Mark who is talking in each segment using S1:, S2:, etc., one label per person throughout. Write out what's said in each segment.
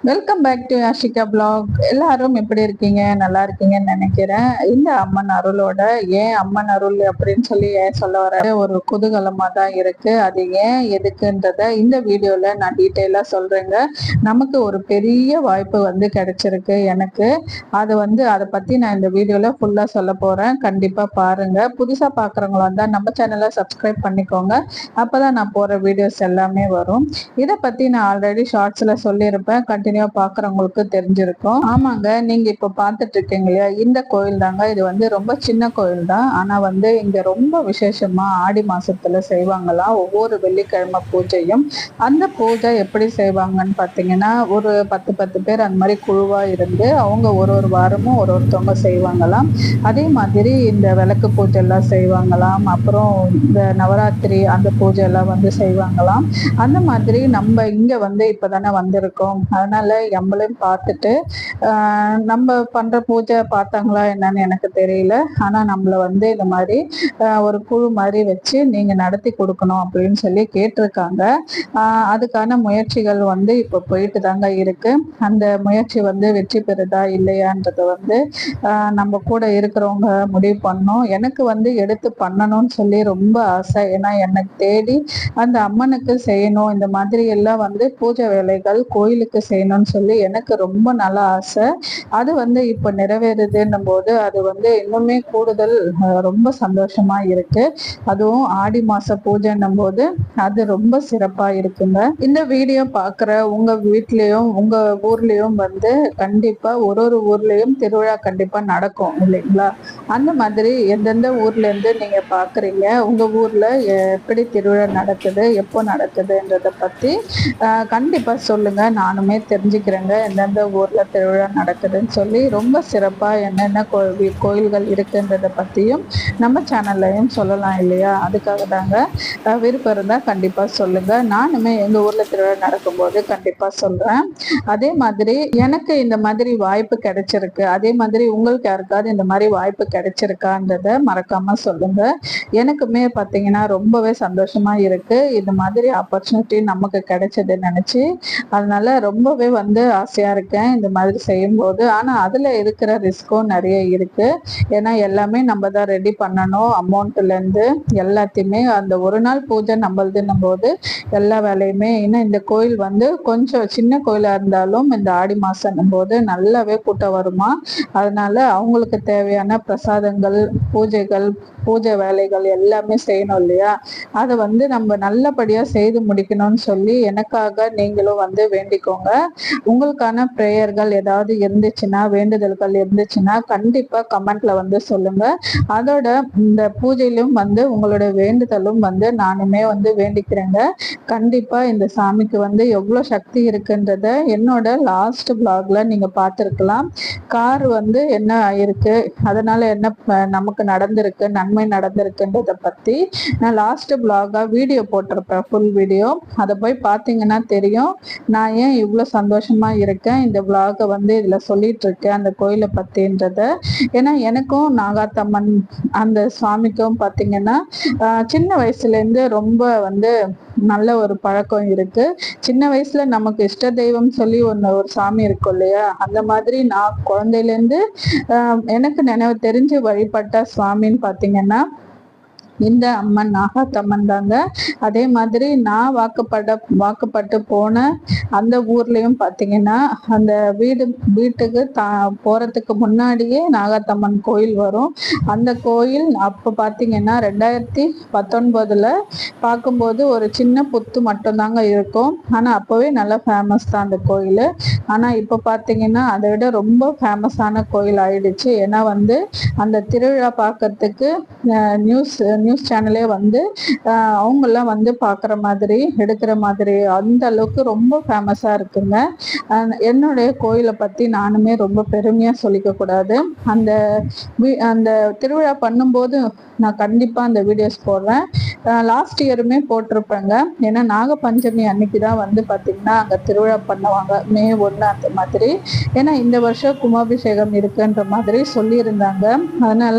S1: Welcome back to Ashika blog. எல்லாரும் எப்படி இருக்கீங்க? நல்லா இருக்கீங்கன்னு நினைக்கிறேன். இந்த அம்மன் அருளோட ஏன் அம்மன் அருள் அப்படின்னு சொல்லி ஏன் சொல்ல வர ஒரு குதூகலமா தான் இருக்கு. அது ஏன் எதுக்குன்றத இந்த வீடியோல நான் டீட்டெயிலா சொல்றேங்க. நமக்கு ஒரு பெரிய வாய்ப்பு கிடைச்சிருக்கு எனக்கு. அதை பத்தி நான் இந்த வீடியோல ஃபுல்லா சொல்ல போறேன். கண்டிப்பா பாருங்க. புதுசா பாக்குறவங்களா இருந்தா நம்ம சேனலை சப்ஸ்கிரைப் பண்ணிக்கோங்க. அப்பதான் நான் போற வீடியோஸ் எல்லாமே வரும். இதை பத்தி நான் ஆல்ரெடி ஷார்ட்ஸ்ல சொல்லியிருப்பேன். கண்டினியூ பாக்குறவங்களுக்கு தெரிஞ்சிருக்கும். ஆமாங்க, நீங்க இப்ப பாத்துட்டு இருக்கீங்க இல்லையா, இந்த கோயில் தாங்க. இது ரொம்ப சின்ன கோயில் தான். ஆனா இங்க ரொம்ப விசேஷமா ஆடி மாசத்துல செய்வாங்களாம் ஒவ்வொரு வெள்ளிக்கிழமை பூஜையும். அந்த பூஜை எப்படி செய்வாங்கன்னு பாத்தீங்கன்னா, ஒரு 10 பேர் அந்த மாதிரி குழுவா இருந்து அவங்க ஒரு வாரமும் ஒருத்தவங்க செய்வாங்களாம். அதே மாதிரி இந்த விளக்கு பூஜை எல்லாம் செய்வாங்களாம். அப்புறம் இந்த நவராத்திரி அந்த பூஜை எல்லாம் செய்வாங்களாம். அந்த மாதிரி நம்ம இங்க இப்பதானே வந்திருக்கோம். அதனால நம்மளையும் பார்த்துட்டு நம்ம பண்ற பூஜை பார்த்தாங்களா என்னன்னு எனக்கு தெரியல. ஆனா நம்மள இந்த மாதிரி ஒரு குழு மாதிரி வச்சு நீங்க நடத்தி கொடுக்கணும் அப்படின்னு சொல்லி கேட்டிருக்காங்க. அதுக்கான முயற்சிகள் இப்ப போயிட்டு தாங்க இருக்கு. அந்த முயற்சி வெற்றி பெறுதா இல்லையான்றது நம்ம கூட இருக்கிறவங்க முடிவு பண்ணோம். எனக்கு எடுத்து பண்ணணும்னு சொல்லி ரொம்ப ஆசை. ஏன்னா எனக்கு தேடி அந்த அம்மனுக்கு செய்யணும், இந்த மாதிரி எல்லாம் பூஜை வேலைகள் கோயிலுக்கு செய்யணும்னு சொல்லி எனக்கு ரொம்ப நல்ல ஆசை. அது இப்ப நிறைவேறுதுன்னும் போது அது இன்னுமே கூடுதல் ரொம்ப சந்தோஷமா இருக்கு. அதுவும் ஆடி மாச பூஜைன்னும் போது அது ரொம்ப சிறப்பா இருக்குங்க. இந்த வீடியோ பாக்குற உங்க வீட்லயும் உங்க ஊர்லயும் கண்டிப்பா ஒரு ஊர்லயும் திருவிழா கண்டிப்பா நடக்கும் இல்லைங்களா? அந்த மாதிரி எந்தெந்த ஊர்ல இருந்து நீங்க பாக்குறீங்க, உங்க ஊர்ல எப்படி திருவிழா நடக்குது, எப்போ நடக்குதுன்றத பத்தி கண்டிப்பா சொல்லுங்க. நானுமே தெரிஞ்சுக்கிறேங்க எந்தெந்த ஊர்ல திருவிழா நடக்குதுன்னு சொல்லி. ரொம்ப சிறப்பா என்னென்ன கோயில்கள் இருக்குன்றத பத்தியும் நம்ம சேனல்லையும் சொல்லலாம் இல்லையா? அதுக்காக தாங்க. விருப்பம் இருந்தா கண்டிப்பா சொல்லுங்க. நானுமே எங்க ஊர்ல திருவிழா நடக்கும்போது கண்டிப்பா சொல்றேன். அதே மாதிரி எனக்கு இந்த மாதிரி வாய்ப்பு கிடைச்சிருக்கு. அதே மாதிரி உங்களுக்கு யாருக்காவது இந்த மாதிரி வாய்ப்பு கிடைச்சிருக்கான்றத மறக்காம சொல்லுங்க. எனக்குமே பாத்தீங்கன்னா ரொம்பவே சந்தோஷமா இருக்கு. இந்த மாதிரி ஆப்பர்ச்சுனிட்டி நமக்கு கிடைச்சதுன்னு நினைச்சு. அதனால ரொம்பவே ஆசையா இருக்கேன் இந்த மாதிரி செய்யும் போது. ஆனா அதுல இருக்கிற ரிஸ்க்கும் நிறைய இருக்கு. ஏன்னா எல்லாமே நம்ம தான் ரெடி பண்ணணும். அமௌண்ட்ல இருந்து எல்லாத்தையுமே அந்த ஒரு நாள் பூஜை நம்மளுதுன்னும் போது எல்லா வேலையுமே. ஏன்னா இந்த கோயில் கொஞ்சம் சின்ன கோயிலா இருந்தாலும் இந்த ஆடி மாசம் போது நல்லாவே கூட்டம் வருமா. அதனால அவங்களுக்கு தேவையான பிரசாதங்கள், பூஜைகள், பூஜை வேலைகள் எல்லாமே செய்யணும் இல்லையா? அதை நம்ம நல்லபடியா செய்து முடிக்கணும்னு சொல்லி எனக்காக நீங்களும் வேண்டிக்கோங்க. உங்களுக்கான பிரேயர்கள் ஏதாவது இருந்துச்சுன்னா, வேண்டுதல்கள் இருந்துச்சுன்னா கண்டிப்பா கமெண்ட்ல சொல்லுங்க. அதோட இந்த பூஜையிலும் உங்களோட வேண்டுதலும் நானுமே வேண்டிக்கிறேங்க. கண்டிப்பா இந்த சாமிக்கு எவ்வளவு சக்தி இருக்குன்றத என்னோட லாஸ்ட் பிளாக்ல நீங்க பார்த்திருக்கலாம். கார் என்ன ஆயிருக்கு, அதனால என்ன நமக்கு நடந்திருக்கு, நன்மை நடந்திருக்குன்றத பத்தி நான் லாஸ்ட் பிளாகா வீடியோ போட்டிருப்பேன், ஃபுல் வீடியோ. அதை போய் பார்த்தீங்கன்னா தெரியும் நான் ஏன் இவ்வளவு சந்தோஷமா இருக்கேன். இந்த பிளாகை இதுல சொல்லிட்டு இருக்கேன் அந்த கோயிலை பத்தின்றத. ஏன்னா எனக்கும் நாகாத்தம்மன் அந்த சுவாமிக்கும் பார்த்தீங்கன்னா சின்ன வயசுல இருந்து ரொம்ப நல்ல ஒரு பழக்கம் இருக்கு. சின்ன வயசுல நமக்கு இஷ்ட தெய்வம் சொல்லி ஒரு சாமி இருக்கும் இல்லையா? அந்த மாதிரி நான் குழந்தையில இருந்து எனக்கு நினைவு தெரிஞ்சு வழிபட்ட சுவாமின்னு பார்த்தீங்கன்னா இந்த அம்மன் நாகாத்தம்மன் தாங்க. அதே மாதிரி நான் வாக்குப்பட்டு போன அந்த ஊர்லயும் பாத்தீங்கன்னா அந்த வீட்டுக்கு போறதுக்கு முன்னாடியே நாகாத்தம்மன் கோயில் வரும். அந்த கோயில் அப்ப பாத்தீங்கன்னா 2019 பார்க்கும்போது ஒரு சின்ன புத்து மட்டும்தாங்க இருக்கும். ஆனா அப்பவே நல்லா ஃபேமஸ் தான் அந்த கோயில். ஆனா இப்ப பாத்தீங்கன்னா அதை விட ரொம்ப ஃபேமஸான கோயில் ஆயிடுச்சு. ஏன்னா அந்த திருவிழா பார்க்கறதுக்கு நியூஸ் சேனலே அவங்கெல்லாம் பாக்குற மாதிரி எடுக்கிற மாதிரி அந்த அளவுக்கு ரொம்ப ஃபேமஸா இருக்குங்க. என்னுடைய கோயிலை பத்தி நானுமே ரொம்ப பெருமையா சொல்லிக்க கூடாது. அந்த திருவிழா பண்ணும்போது நான் கண்டிப்பா அந்த வீடியோஸ் போடுறேன். லாஸ்ட் இயருமே போட்டிருப்பேங்க. ஏன்னா நாக பஞ்சமி அன்னைக்குதான் பாத்தீங்கன்னா அங்க திருவிழா பண்ணுவாங்க. May 1 ஒன்று அந்த மாதிரி. ஏன்னா இந்த வருஷம் கும்பாபிஷேகம் இருக்குன்ற மாதிரி சொல்லியிருந்தாங்க. அதனால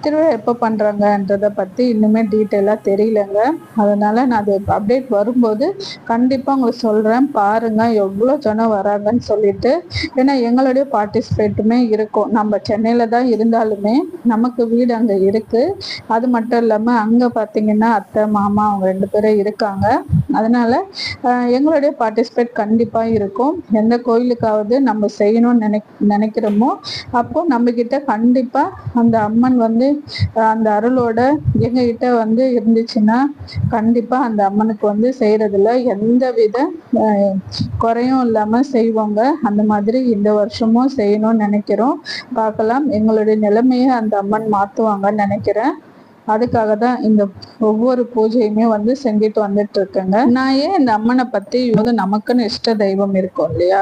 S1: திருவிழா எப்போ பண்ணுறாங்கன்றதை பற்றி இன்னுமே டீட்டெயிலாக தெரியலங்க. அதனால நான் அது அப்டேட் வரும்போது கண்டிப்பாக உங்களுக்கு சொல்கிறேன். பாருங்க எவ்வளோ ஜனம் வராங்கன்னு சொல்லிட்டு. ஏன்னா எங்களுடைய பார்ட்டிசிபேட்டுமே இருக்கும். நம்ம சென்னையில் தான் இருந்தாலுமே நமக்கு வீடு அங்கே இருக்குது. அது மட்டும் இல்லாமல் அங்கே பார்த்தீங்கன்னா அத்தை மாமா அவங்க 2 பேரும் இருக்காங்க. அதனால எங்களுடைய பார்ட்டிசிபேட் கண்டிப்பாக இருக்கும். எந்த கோயிலுக்காவது நம்ம செய்யணும்னு நினைக்கிறோமோ அப்போ நம்மக்கிட்ட கண்டிப்பாக அந்த அம்மன் வந்து அந்த அருளோட எங்ககிட்ட வந்து இருந்துச்சுன்னா கண்டிப்பாக அந்த அம்மனுக்கு வந்து செய்கிறதுல எந்த வித குறையும் இல்லாமல் செய்வோங்க. அந்த மாதிரி இந்த வருஷமும் செய்யணும்னு நினைக்கிறோம். பார்க்கலாம், எங்களுடைய நிலைமையை அந்த அம்மன் மாற்றுவாங்கன்னு நினைக்கிறேன். அதுக்காக தான் இந்த ஒவ்வொரு பூஜையுமே வந்து செஞ்சுட்டு வந்துட்டு இருக்கேங்க. நான் ஏன் இந்த அம்மனை பத்தி நமக்குன்னு இஷ்ட தெய்வம் இருக்கும் இல்லையா,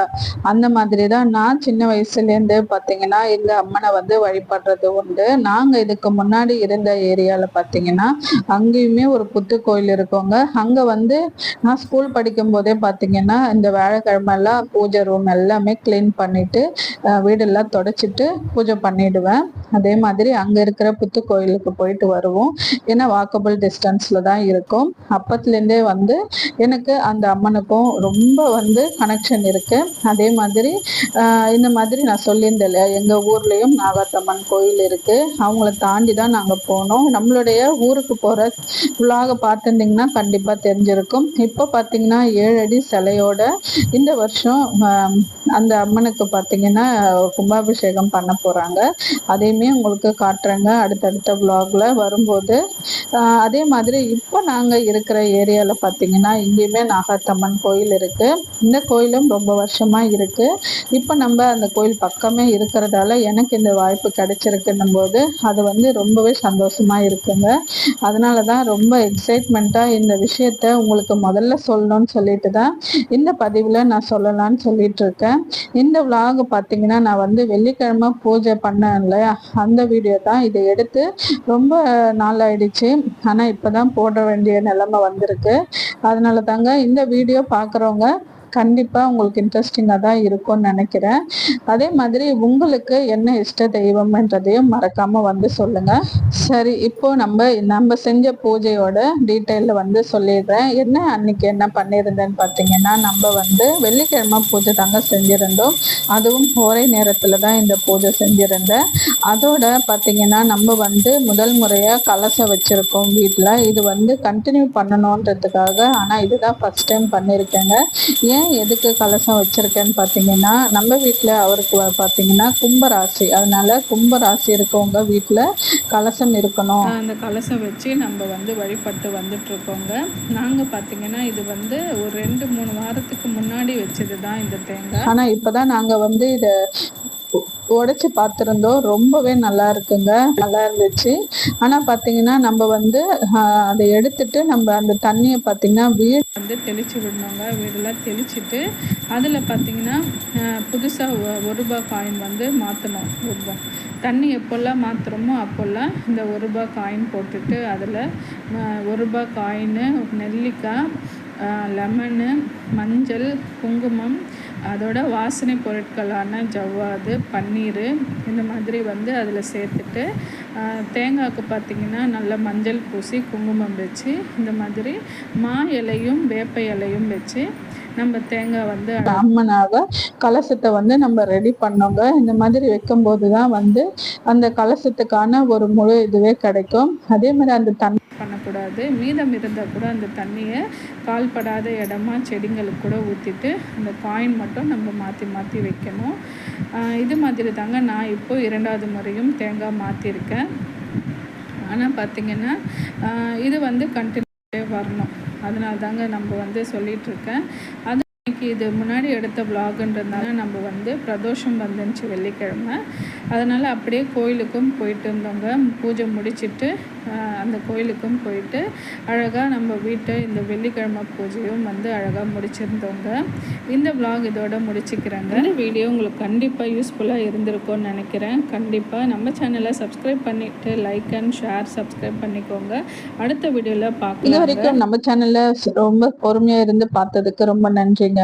S1: அந்த மாதிரி தான் நான் சின்ன வயசுலேருந்து பார்த்தீங்கன்னா இந்த அம்மனை வந்து வழிபடுறது உண்டு. நாங்க இதுக்கு முன்னாடி இருந்த ஏரியால பார்த்தீங்கன்னா அங்கேயுமே ஒரு புத்து கோயில் இருக்கோங்க. அங்க வந்து நான் ஸ்கூல் படிக்கும் போதே பார்த்தீங்கன்னா இந்த வியாழக்கிழமை எல்லாம் பூஜை ரூம் எல்லாமே கிளீன் பண்ணிட்டு வீடெல்லாம் தொடச்சிட்டு பூஜை பண்ணிடுவேன். அதே மாதிரி அங்க இருக்கிற புத்து கோயிலுக்கு போயிட்டு வருவோம். ஏன்னா வாக்கபிள் டிஸ்டன்ஸ்ல தான் இருக்கும். அப்பத்துலேருந்தே வந்து எனக்கு அந்த அம்மனுக்கும் ரொம்ப வந்து கனெக்ஷன் இருக்கு. அதே மாதிரி இந்த மாதிரி நான் சொல்லியிருந்தேன் இல்லையா, எங்க ஊர்லயும் நாகாத்தம்மன் கோயில் இருக்கு. அவங்கள தாண்டி தான் நாங்க போனோம். நம்மளுடைய ஊருக்கு போற விழாக பார்த்துருந்தீங்கன்னா கண்டிப்பா தெரிஞ்சிருக்கும். இப்போ பார்த்தீங்கன்னா 7 அடி சிலையோட இந்த வருஷம் அந்த அம்மனுக்கு பார்த்தீங்கன்னா கும்பாபிஷேகம் பண்ண போறாங்க. அதையுமே உங்களுக்கு காட்டுறேங்க அடுத்தடுத்த விளாக்ல வரும்போது. அதே மாதிரி இப்போ நாங்கள் இருக்கிற ஏரியாவில் பார்த்தீங்கன்னா இங்கேயுமே நாகாத்தம்மன் கோயில் இருக்கு. இந்த கோயிலும் ரொம்ப வருஷமா இருக்கு. இப்போ நம்ம அந்த கோயில் பக்கமே இருக்கிறதால எனக்கு இந்த வாய்ப்பு கிடைச்சிருக்குன்னும் போது அது வந்து ரொம்பவே சந்தோஷமா இருக்குங்க. அதனால தான் ரொம்ப எக்ஸைட்மெண்ட்டாக இந்த விஷயத்த உங்களுக்கு முதல்ல சொல்லணும்னு சொல்லிட்டு தான் இந்த பதிவில் நான் சொல்லலான்னு சொல்லிட்டு இருக்கேன். இந்த விளாக் பார்த்தீங்கன்னா நான் வந்து வெள்ளிக்கிழமை பூஜை பண்ணேன் இல்லையா, அந்த வீடியோ தான். இதை எடுத்து ரொம்ப நாள் ஆயிடுச்சு. ஆனால் இப்போ தான் போட வேண்டிய நிலைமை வந்திருக்கு. அதனால தாங்க இந்த வீடியோ பார்க்குறவங்க கண்டிப்பாக உங்களுக்கு இன்ட்ரெஸ்டிங்காக தான் இருக்கும்னு நினைக்கிறேன். அதே மாதிரி உங்களுக்கு என்ன இஷ்ட தெய்வம்ன்றதையும் மறக்காமல் வந்து சொல்லுங்கள். சரி, இப்போ நம்ம செஞ்ச பூஜையோட டீட்டெயிலில் வந்து சொல்லிடுறேன். அன்னைக்கு என்ன பண்ணியிருந்தேன்னு பார்த்தீங்கன்னா நம்ம வந்து வெள்ளிக்கிழமை பூஜை தாங்க செஞ்சுருந்தோம். அதுவும் ஒரே நேரத்தில் தான் இந்த பூஜை செஞ்சுருந்தேன். அதோட பார்த்தீங்கன்னா நம்ம வந்து முதல் முறையாக கலசம் வச்சுருக்கோம் வீட்டில். இது வந்து கண்டினியூ பண்ணணுன்றதுக்காக. ஆனால் இதுதான் ஃபஸ்ட் டைம் பண்ணியிருக்கேங்க. எதுக்கு கலசம் வச்சிருக்கேன்னு பார்த்தீங்கன்னா நம்ம வீட்டில் அவருக்கு பார்த்தீங்கன்னா கும்பராசி. அதனால கும்பராசி இருக்கவங்க வீட்டில் கலசம் இருக்கணும். அந்த கலசம் வச்சு நம்ம வந்து வழிபட்டு வந்துட்டு இருக்கோங்க. நாங்கள் பார்த்தீங்கன்னா இது வந்து ஒரு 2-3 வாரத்துக்கு முன்னாடி வச்சது தான் இந்த தேங்காய். ஆனால் இப்போதான் நாங்கள் வந்து இதை உடைச்சு பார்த்துருந்தோம். ரொம்பவே நல்லா இருக்குங்க, நல்லா இருந்துச்சு. ஆனால் பார்த்தீங்கன்னா நம்ம வந்து அதை எடுத்துட்டு நம்ம அந்த தண்ணியை பார்த்தீங்கன்னா வீடு வந்து தெளிச்சு விடணுங்க. வீடெல்லாம் தெளிச்சுட்டு அதில் பார்த்தீங்கன்னா புதுசாக 1 ரூபாய் காயின் வந்து மாற்றணும். தண்ணி எப்போல்லாம் மாற்றுறோமோ அப்போல்லாம் இந்த 1 ரூபாய் காயின் போட்டுட்டு அதில் 1 ரூபாய் காயின், நெல்லிக்காய், லெமனு, மஞ்சள், குங்குமம், அதோட வாசனை பொருட்களான ஜவ்வாது, பன்னீர் இந்த மாதிரி வந்து அதில் சேர்த்துட்டு தேங்காய்க்கு பார்த்திங்கன்னா நல்லா மஞ்சள் பூசி குங்குமம் வச்சு இந்த மாதிரி மா இலையும் வேப்ப இலையும் வச்சு நம்ம தேங்காய் வந்து அம்மனாக கலசத்தை வந்து நம்ம ரெடி பண்ணோங்க. இந்த மாதிரி வைக்கும்போது தான் வந்து அந்த கலசத்துக்கான ஒரு முழு இதுவே கிடைக்கும். அதே மாதிரி அந்த தண்ணி பண்ணக்கூடாது. மீதம் இருந்தால் கூட அந்த தண்ணியை கால்படாத இடமா செடிங்களுக்கு கூட ஊற்றிட்டு அந்த காயின் மட்டும் நம்ம மாற்றி மாற்றி வைக்கணும். இது மாதிரி தாங்க நான் இப்போது 2வது முறையும் தேங்காய் மாற்றிருக்கேன். ஆனால் பார்த்திங்கன்னா இது வந்து கண்டினியூ வரணும். அதனால தாங்க நம்ம வந்து சொல்லிகிட்ருக்கேன். அது இது முன்னாடி எடுத்த விலாகுன்றதுனால நம்ம வந்து பிரதோஷம் வந்துச்சு வெள்ளிக்கிழமை. அதனால் அப்படியே கோயிலுக்கும் போயிட்டு இருந்தோங்க. பூஜை முடிச்சுட்டு அந்த கோயிலுக்கும் போயிட்டு அழகாக நம்ம வீட்டை இந்த வெள்ளிக்கிழமை பூஜையும் வந்து அழகாக முடிச்சிருந்தோங்க. இந்த விலாக் இதோட முடிச்சுக்கிறேங்க. இந்த வீடியோ உங்களுக்கு கண்டிப்பாக யூஸ்ஃபுல்லாக இருந்திருக்கும்னு நினைக்கிறேன். கண்டிப்பாக நம்ம சேனலை சப்ஸ்கிரைப் பண்ணிவிட்டு லைக் அண்ட் ஷேர் சப்ஸ்கிரைப் பண்ணிக்கோங்க. அடுத்த வீடியோவில் பார்க்கலாம். இது வரைக்கும் நம்ம சேனலில் ரொம்ப பொறுமையாக இருந்து பார்த்ததுக்கு ரொம்ப நன்றிங்க.